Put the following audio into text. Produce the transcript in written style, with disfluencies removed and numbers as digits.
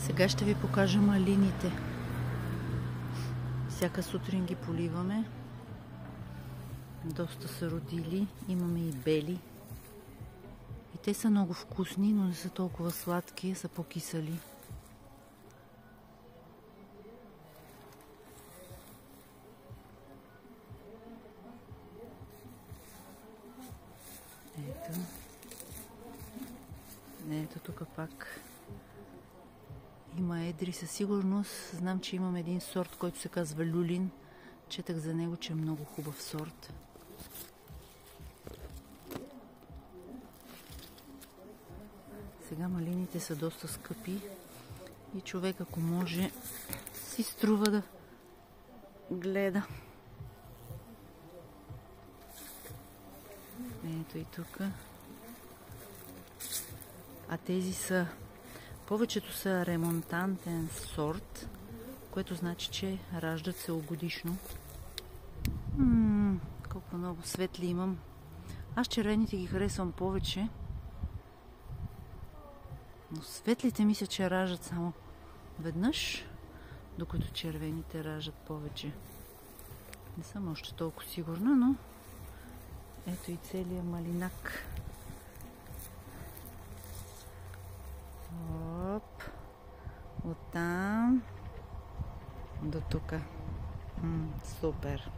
Сега ще ви покажа малините. Всяка сутрин ги поливаме. Доста са родили. Имаме и бели. И те са много вкусни, но не са толкова сладки, са по-кисели. Ето. Ето тук пак. Има едри със сигурност. Знам, че имам един сорт, който се казва люлин. Четах за него, че е много хубав сорт. Сега малините са доста скъпи и човек, ако може, си струва да гледа. Ето и тук. А тези са... Повечето са ремонтантен сорт, което значи, че раждат целогодишно. Колко много светли имам. Аз червените ги харесвам повече. Но светлите мисля, че раждат само веднъж, докато червените раждат повече. Не съм още толкова сигурна, но ето и целият малинак. Оп. Оттам до тук. Супер.